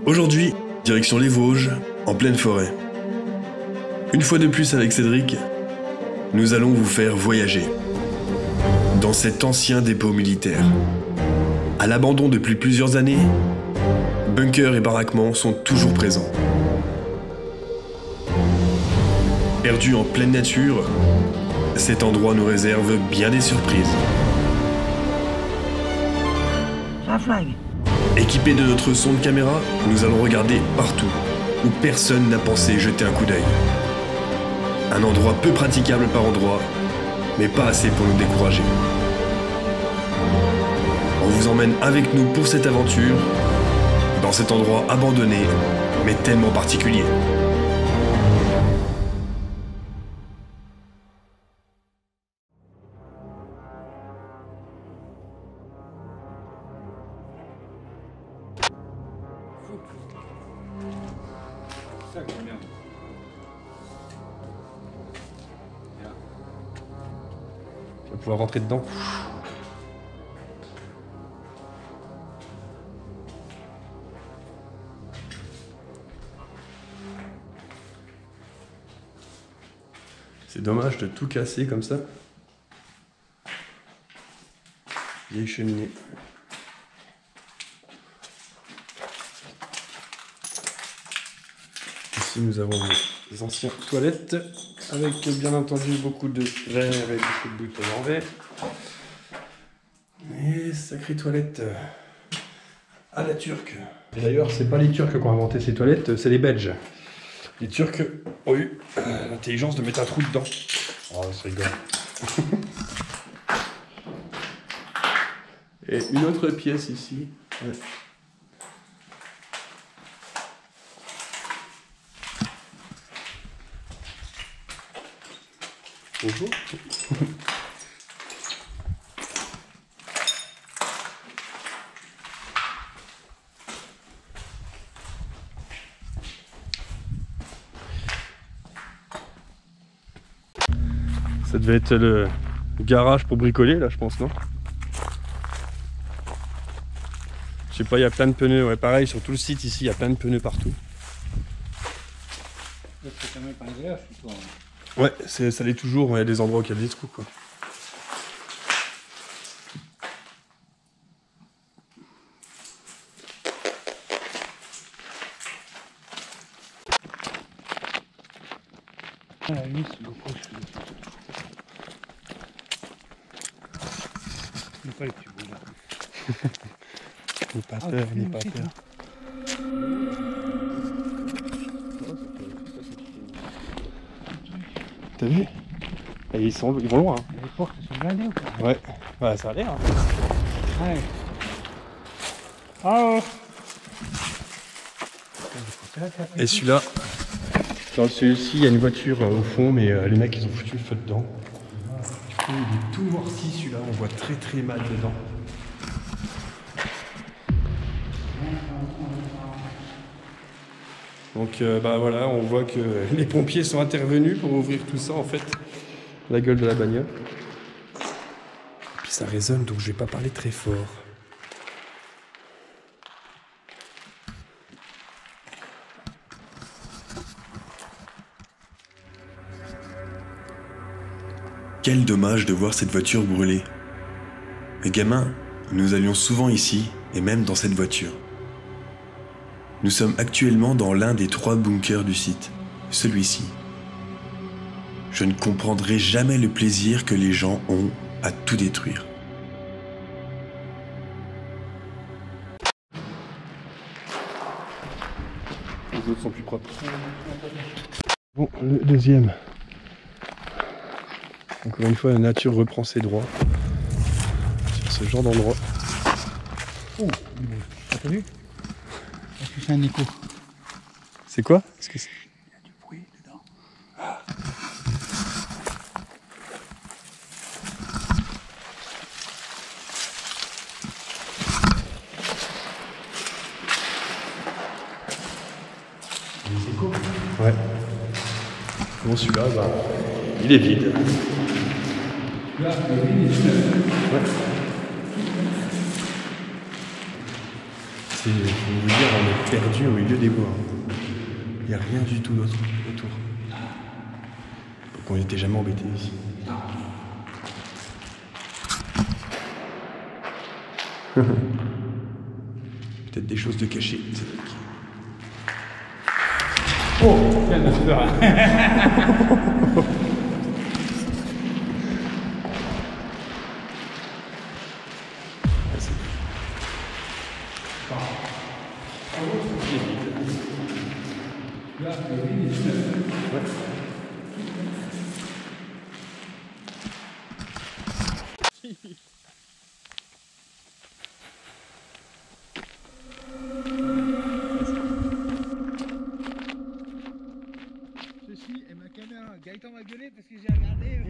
Aujourd'hui, direction les Vosges, en pleine forêt. Une fois de plus avec Cédric, nous allons vous faire voyager dans cet ancien dépôt militaire. À l'abandon depuis plusieurs années, bunkers et baraquements sont toujours présents. Perdu en pleine nature, cet endroit nous réserve bien des surprises. Ça flingue. Équipés de notre son de caméra, nous allons regarder partout, où personne n'a pensé jeter un coup d'œil. Un endroit peu praticable par endroit, mais pas assez pour nous décourager. On vous emmène avec nous pour cette aventure, dans cet endroit abandonné, mais tellement particulier. Tu vas pouvoir rentrer dedans. C'est dommage de tout casser comme ça. Vieille cheminée. Ici nous avons les anciennes toilettes avec bien entendu beaucoup de verre et beaucoup de bouteilles en verre. Et sacrée toilette à la turque. Et d'ailleurs c'est pas les Turcs qui ont inventé ces toilettes, c'est les Belges. Les Turcs ont eu l'intelligence de mettre un trou dedans. Oh, c'est rigolo. Et une autre pièce ici. Ouais. Bonjour. Ça devait être le garage pour bricoler là, je pense, non? Je sais pas, il y a plein de pneus, ouais, pareil sur tout le site ici, il y a plein de pneus partout. C'est quand même pas agréable, je trouve. Ouais, ça l'est toujours, il y a des endroits où il y a des trous, quoi. Ah, la nuit, c'est beaucoup. Il pas les petits bouts là. N'aie pas peur, n'aie pas peur. T'as vu? Et ils vont loin. Hein. Les portes sont blindées ou pas? Ouais, ouais, ça a l'air. Hein. Ouais. Oh. Et celui-là, dans celui-ci, il y a une voiture au fond, mais les mecs ils ont foutu le feu dedans. Du coup, il est tout noirci celui-là, on voit très très mal dedans. Donc bah voilà, on voit que les pompiers sont intervenus pour ouvrir tout ça en fait, la gueule de la bagnole. Et puis ça résonne, donc je vais pas parler très fort. Quel dommage de voir cette voiture brûler. Les gamins, nous allions souvent ici, et même dans cette voiture. Nous sommes actuellement dans l'un des 3 bunkers du site, celui-ci. Je ne comprendrai jamais le plaisir que les gens ont à tout détruire. Les autres sont plus propres. Bon, le deuxième. Encore une fois, la nature reprend ses droits sur ce genre d'endroit. Oh, t'as vu? Est-ce que c'est un écho? C'est quoi? Est-ce que c'est... Il y a du bruit dedans. Des échos? Ouais. Bon, celui-là, bah, il est vide. Là, le vide est vide. Ouais. C'est, faut vous dire, on est perdu au milieu des bois. Il n'y a rien du tout d'autre autour. Donc on n'était jamais embêtés ici. Peut-être des choses de cachées, Cédric. Oh, tiens, elle m'a fait peur. Ceci est ma caméra. Gaëtan m'a gueulé parce que j'ai regardé.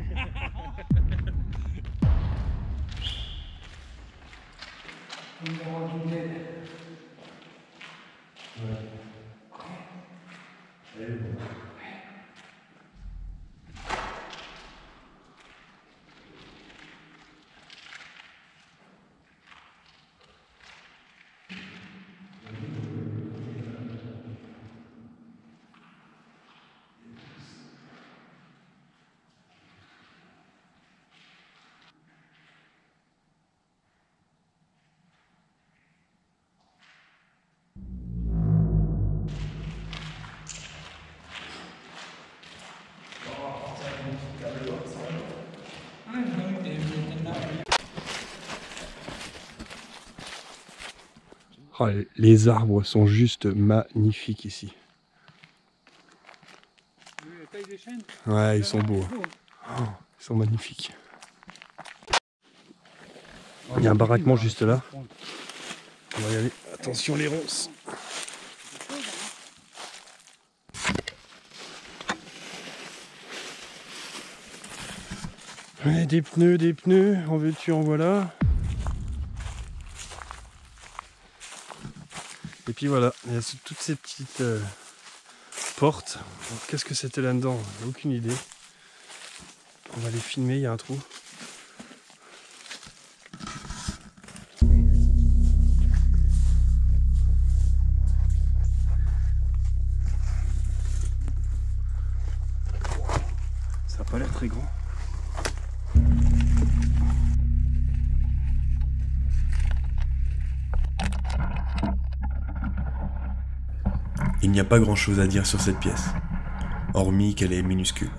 Oh, les arbres sont juste magnifiques ici. La taille des chênes. Ouais, ils sont beaux. Oh, ils sont magnifiques. Il y a un baraquement juste là. On va y aller. Attention les ronces. Ouais, des pneus, en veux-tu, en voilà. Et puis voilà, il y a toutes ces petites portes. Qu'est-ce que c'était là-dedans? J'ai aucune idée. On va les filmer, il y a un trou. Ça n'a pas l'air très grand. Il n'y a pas grand-chose à dire sur cette pièce, hormis qu'elle est minuscule.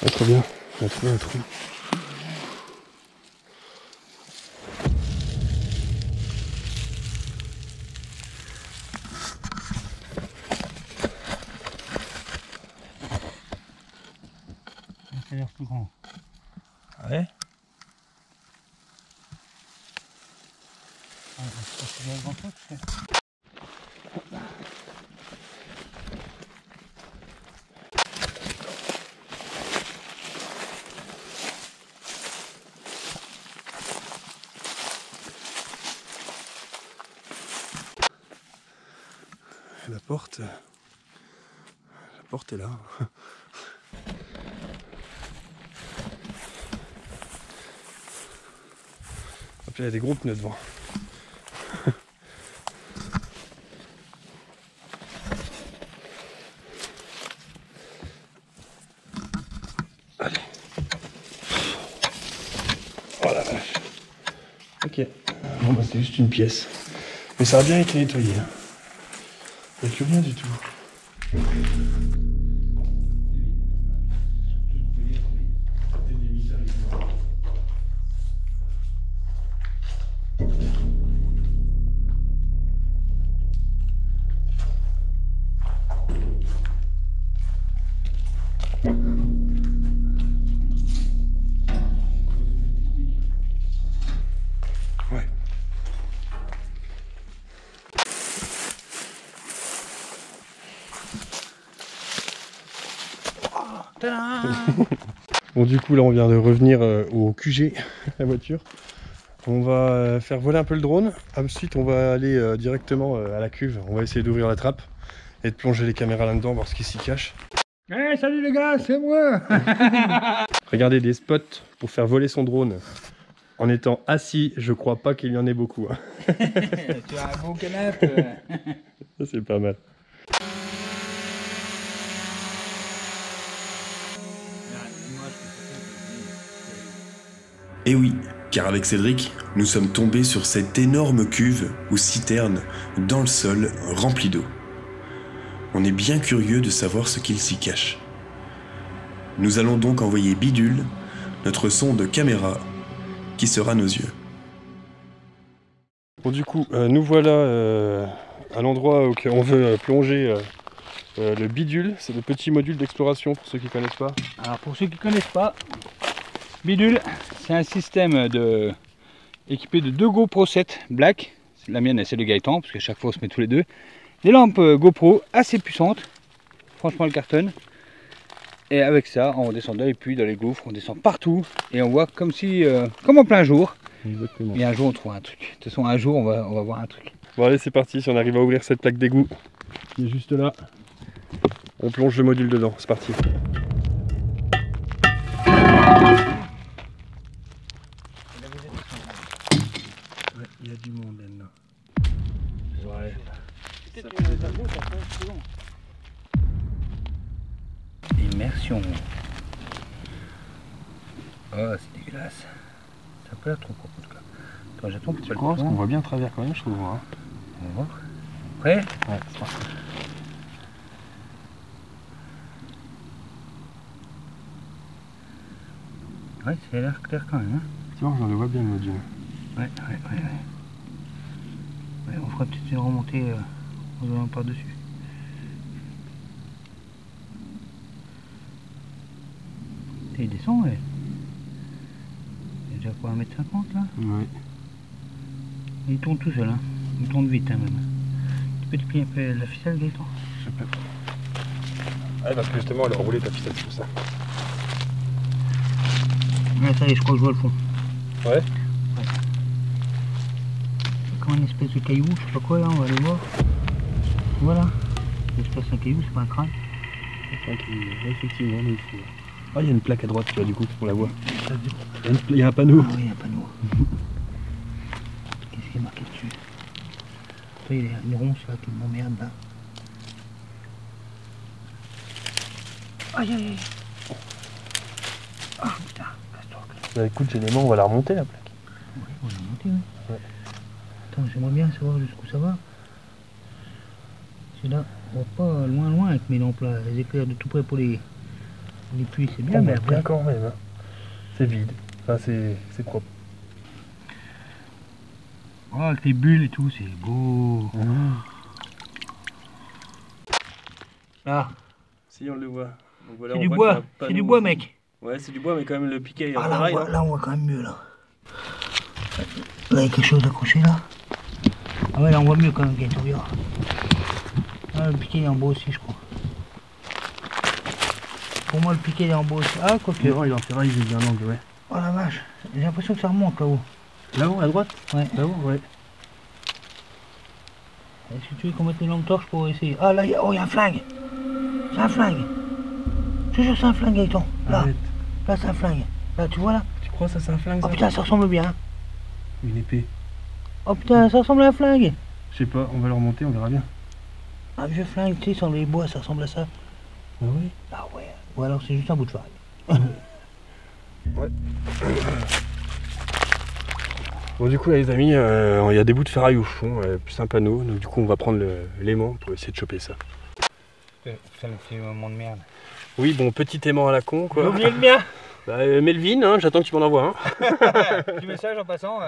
Ah, trop bien, on a trouvé un trou. Ça a l'air plus grand. Ouais. Ah, c'est pas grand chose, c'est... La porte est là. Hop, il y a des gros pneus devant. Allez. Oh la vache. Ok. Bon bah c'est juste une pièce. Mais ça a bien été nettoyé. Hein. Il n'y a plus rien du tout. Ouais. Tadam! Bon, du coup, là, on vient de revenir au QG, la voiture. On va faire voler un peu le drone. Ensuite, on va aller directement à la cuve. On va essayer d'ouvrir la trappe et de plonger les caméras là-dedans, voir ce qui s'y cache. Hey, salut les gars, c'est moi. Regardez des spots pour faire voler son drone. En étant assis, je crois pas qu'il y en ait beaucoup. Hein. Tu as un beau canapé. Ça, c'est pas mal. Et oui, car avec Cédric, nous sommes tombés sur cette énorme cuve ou citerne dans le sol remplie d'eau. On est bien curieux de savoir ce qu'il s'y cache. Nous allons donc envoyer Bidule, notre sonde caméra, qui sera nos yeux. Bon, du coup, nous voilà à l'endroit où on veut plonger le Bidule. C'est le petit module d'exploration pour ceux qui ne connaissent pas. Alors pour ceux qui ne connaissent pas, Bidule, c'est un système équipé de 2 GoPro 7 Black. La mienne c'est de Gaëtan, parce qu'à chaque fois on se met tous les deux. Des lampes GoPro assez puissantes, franchement elles cartonnent. Et avec ça, on descend dans les puits, dans les gouffres, on descend partout et on voit comme si, comme en plein jour. Exactement. Et un jour on trouve un truc. De toute façon un jour on va voir un truc. Bon allez, c'est parti. Si on arrive à ouvrir cette plaque d'égout qui est juste là, on plonge le module dedans. C'est parti. Il y a du monde là. Ouais. Immersion. Oh, c'est dégueulasse. Ça peut être trop propre en tout cas. Attends, j'attends que tu Parce qu'on voit bien à travers quand même, je trouve. Hein. On va voir. Prêt? Ouais, c'est parti. Ouais, ça a l'air clair quand même. Hein. Tu vois, on le voit bien le module. Ouais. Ouais, on fera peut-être une remontée en allant par-dessus. Il descend, ouais. Il y a déjà quoi, 1m50 là? Ouais. Il tourne tout seul, hein. Il tourne vite, hein, même. Tu peux te plier un peu la ficelle, Gaëtan? Je peux. Ah, parce que justement, elle a enroulé ta ficelle, c'est pour ça. Ouais, ça y est, je crois que je vois le fond. Ouais. C'est comme une espèce de caillou, je sais pas quoi, là, on va aller voir. Voilà. C'est pas un caillou, c'est pas un crâne. Effectivement, mais ici. Ah, il y a une plaque à droite, là, du coup, on la voit. Il y a un panneau. Ah oui, il y a un panneau. Qu'est-ce qui est marqué dessus? Il y a une ronce là qui m'emmerde là. Aïe. Ah putain, casse-toi. Bah écoute, généralement, on va la remonter, la plaque. Oui, on va la monter, oui. Ouais. Attends, j'aimerais bien savoir jusqu'où ça va. C'est là, on va pas loin avec mes lampes là. Les éclairs de tout près pour les puits, c'est bien, mais après... Bien quand même, hein. C'est vide. Enfin, c'est propre. Oh, avec les bulles et tout, c'est beau. Là, Si, on le voit. Donc, voilà, c'est on du voit bois, qu'il y a un c'est panneau. du bois, mec. Ouais, c'est du bois, mais quand même, le piquet est en Ah pareil. là, on voit quand même mieux là. Là, il y a quelque chose d'accroché là. Ah ouais, là on voit mieux quand même, Gaëtan, regarde. Ah, le piquet est en bas aussi, je crois. Pour moi, le piquet est en bas aussi. Ah, quoi que. Il est en ferraille, il est bien l'angle, ouais. Oh la vache, j'ai l'impression que ça remonte là-haut. Là-haut, à droite? Ouais. Là-haut, ouais. Est-ce que tu veux qu'on mette une lampe torche pour essayer? Ah là, il y a un flingue. C'est un flingue. Je te jure, c'est un flingue, Gaëtan. Là, Arrête. là c'est un flingue. Là, tu vois là? Tu crois ça, c'est un flingue? Oh Ça putain, ça ressemble bien. Une épée. Oh putain, ça ressemble à un flingue. Je sais pas, on va le remonter, on verra bien. Un vieux flingue, tu sais, sans les bois, ça ressemble à ça. Ah oui? Ah ouais. Ou alors c'est juste un bout de farine. Ouais. Bon, du coup, là, les amis, il y a des bouts de ferraille au fond, plus un panneau. Donc, du coup, on va prendre l'aimant pour essayer de choper ça. Ça me fait un moment de merde. Oui, bon, petit aimant à la con, quoi. J'ai oublié le mien. Bah, Melvin, hein, j'attends que tu m'en envoies un. Petit message en passant.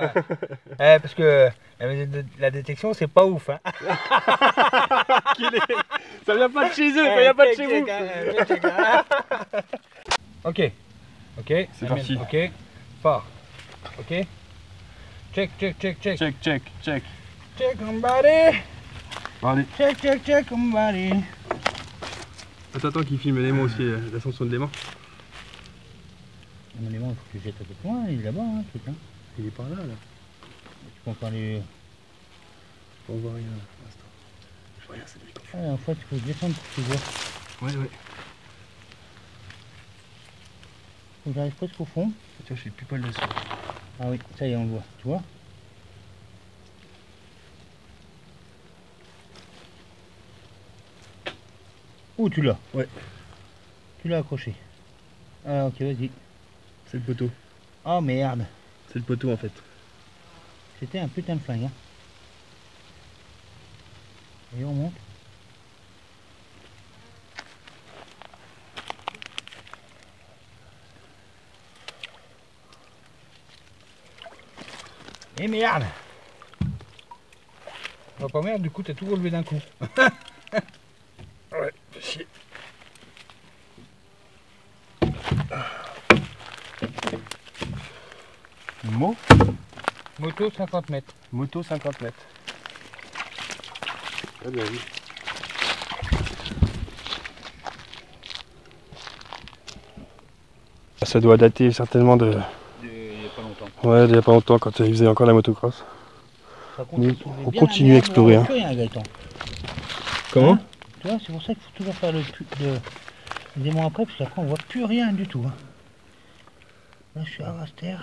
Parce que la détection, c'est pas ouf. Hein. Ça vient pas de chez eux, ça vient pas de chez vous. Ok. Ok. C'est parti. Ok. Fort. Ok. Check. Check on body. Bon, allez. Check on body. Attends qu'il filme l'aimant aussi, l'ascension de l'aimant. Normalement, il faut que tu jettes un peu plus loin, il est là-bas, hein, le truc. Hein. Il est par là, là. Tu peux encore aller. On voit rien pour l'instant. Je vois rien, c'est lui qu'on fait. Ah, en fait, il faut descendre pour que tu vois. Ouais, ouais. Faut que j'arrive presque au fond. Tu vois, je suis plus poil dessus. Ah oui, ça y est, on le voit. Tu vois? Où tu l'as? Ouais. Tu l'as accroché. Ah ok, vas-y. C'est le poteau. Oh merde. C'est le poteau en fait. C'était un putain de flingue. Hein. Et on monte. Et merde. Oh pas merde, du coup t'as tout relevé d'un coup. Ouais, fais chier. Moto 50 mètres. Moto 50 mètres. Ah bien oui. Ça doit dater certainement de... Il n'y a pas longtemps. Ouais, il n'y a pas longtemps quand ils faisaient encore la motocross. Par contre, Nous, il soulevait on bien continue la à merde, explorer, on voit hein. plus rien, Gaëtan. Comment? Tu vois, c'est pour ça qu'il faut toujours faire le démon après, parce qu'après on voit plus rien du tout. Hein. Là je suis à raster.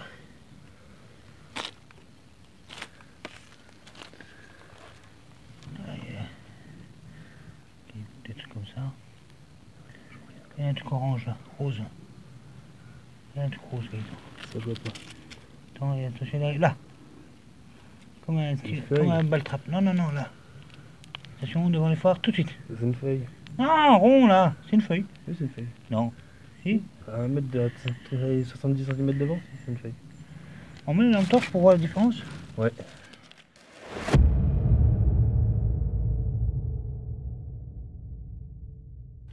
Des trucs comme ça. Il y a un truc orange là, rose. Il y a un truc rose, Gaëtan. Ça doit pas. Attends, il y a attention là. Là. Comme un feuille. baltrap. Non, non, non, là. Attention, devant les phares, tout de suite. C'est une feuille. Non, rond là, c'est une feuille. Oui, c'est une feuille. Non. Si. À 1 mètre de 70 cm devant, c'est une feuille. On met une lampe torche pour voir la différence. Ouais.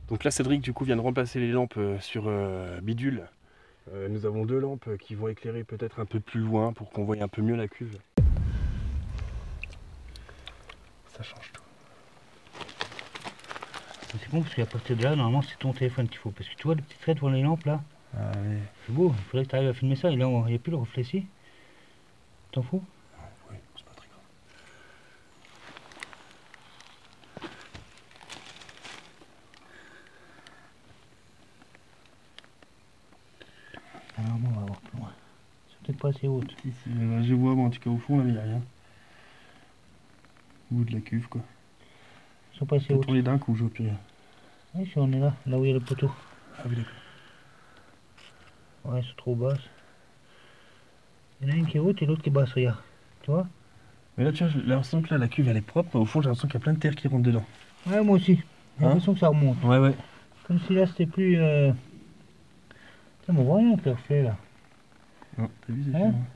Donc là, Cédric, du coup, vient de remplacer les lampes sur bidule. Nous avons 2 lampes qui vont éclairer peut-être un peu plus loin pour qu'on voie un peu mieux la cuve. Ça change tout. C'est bon parce qu'à partir de là, normalement, c'est ton téléphone qu'il faut. Parce que tu vois les petites traits devant les lampes là, Ah oui. c'est beau. Il faudrait que tu arrives à filmer ça. Et là, il n'y a plus le reflet ici. T'en fous? Oui, c'est pas très grave. Normalement, on va voir plus loin. C'est peut-être pas assez haute. Ici, je vois, bon, en tout cas au fond, là, il n'y a rien. Au bout de la cuve, quoi. Ils sont pas assez Peut-être hautes. tourner d'un coup, je vois plus rien. Oui, si on est là, là où il y a le poteau. Ah oui, d'accord. Ouais, c'est trop basse. Il y en a une qui est haute et l'autre qui est basse, regarde. Tu vois? Mais là, tu vois, j'ai l'impression que là, la cuve, elle est propre. Au fond, j'ai l'impression qu'il y a plein de terre qui rentre dedans. Ouais, moi aussi. J'ai l'impression que ça remonte. Ouais, ouais. Comme si là c'était plus. Tiens, mais on voit rien avec le reflet là. Non, t'as vu, c'est Hein? chiant.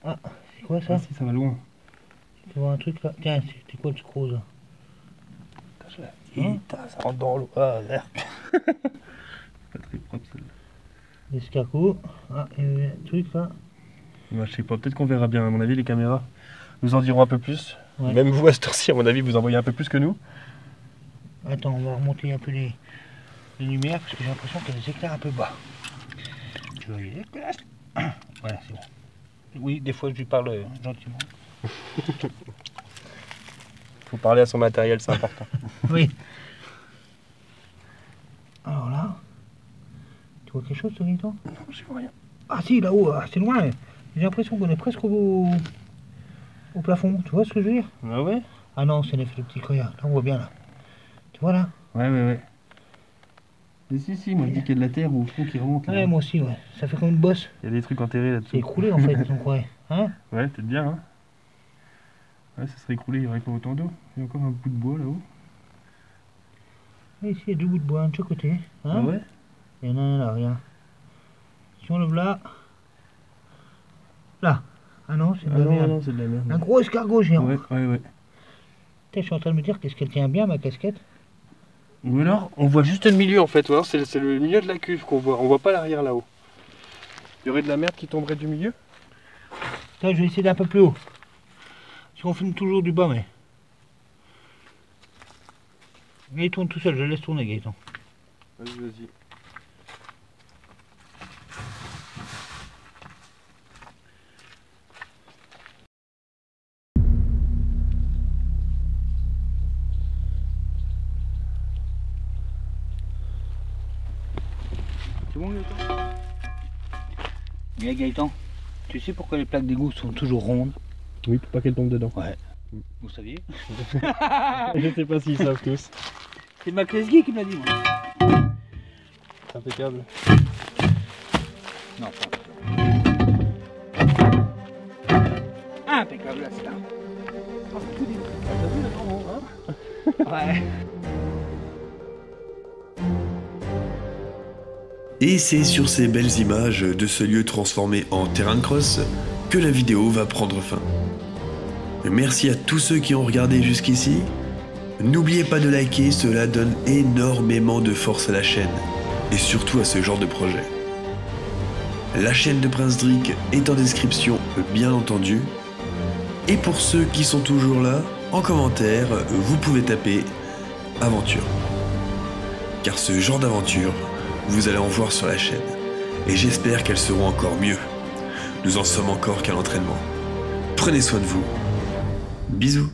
Ah, c'est quoi ça? Ah, si, ça va loin. Tu vois un truc là? Tiens, c'est quoi le truc rose là? Hein? Putain, ça rentre dans l'eau. Ah, merde. Pas très propre, celle-là. L'escargot. Ah, il y a un truc là. Bah, je sais pas, peut-être qu'on verra bien. À mon avis, les caméras nous en diront un peu plus. Ouais. Même vous, à cette heure-ci, à mon avis, vous en voyez un peu plus que nous. Attends, on va remonter un peu les lumières parce que j'ai l'impression qu'elles éclairent un peu bas. Tu vois, il éclaire. Voilà, c'est bon. Oui, des fois je lui parle gentiment. Faut parler à son matériel, c'est important. Oui. Alors là, tu vois quelque chose, toi? Non, je vois rien. Ah si, là-haut, ah, c'est loin. J'ai l'impression qu'on est presque au plafond. Tu vois ce que je veux dire? Ah ouais? Ah non, c'est l'effet de petit regarde. Là, on voit bien là. Tu vois là? Ouais, ouais, ouais. Mais si, moi je dis qu'il y a de la terre au fond qui remonte là. Ouais, moi aussi, ouais. Ça fait comme une bosse. Il y a des trucs enterrés C'est là-dessous. écroulé en fait, on croirait. Hein? Ouais, peut-être bien, hein. Ouais, ça serait écroulé, il n'y aurait pas autant d'eau. Il y a encore un bout de bois là-haut. Et ici, il y a 2 bouts de bois de chaque côté. Hein? Ah ouais? Il y en a un là, regarde. Si on lève là. Là. Ah non, c'est de Ah la non, merde. non, c'est de la merde. Un gros escargot géant. Ouais, ouais, ouais. Putain, je suis en train de me dire qu'est-ce qu'elle tient bien ma casquette. Ou alors, on voit juste le milieu en fait. Ou alors, c'est le milieu de la cuve qu'on voit. On voit pas l'arrière là-haut. Il y aurait de la merde qui tomberait du milieu? Là, je vais essayer d'un peu plus haut. Parce qu'on filme toujours du bas, mais. Mais il tourne tout seul, je le laisse tourner, Gaëtan. Vas-y, vas-y. bon Gaëtan? Bien Gaëtan, tu sais pourquoi les plaques d'égout sont toujours rondes? Oui, pour pas qu'elle tombe dedans. Ouais. Vous saviez? Je sais pas s'ils savent tous. C'est Mac Lesguy qui me l'a dit, moi. C'est impeccable. Non, pas impeccable. Impeccable, là, c'est là. Oh, tout dit. T'as vu le grand, hein? Ouais. Et c'est sur ces belles images de ce lieu transformé en terrain de cross que la vidéo va prendre fin. Merci à tous ceux qui ont regardé jusqu'ici. N'oubliez pas de liker, cela donne énormément de force à la chaîne et surtout à ce genre de projet. La chaîne de Prince Drick est en description, bien entendu. Et pour ceux qui sont toujours là, en commentaire, vous pouvez taper aventure. Car ce genre d'aventure, vous allez en voir sur la chaîne. Et j'espère qu'elles seront encore mieux. Nous en sommes encore qu'à l'entraînement. Prenez soin de vous. Bisous.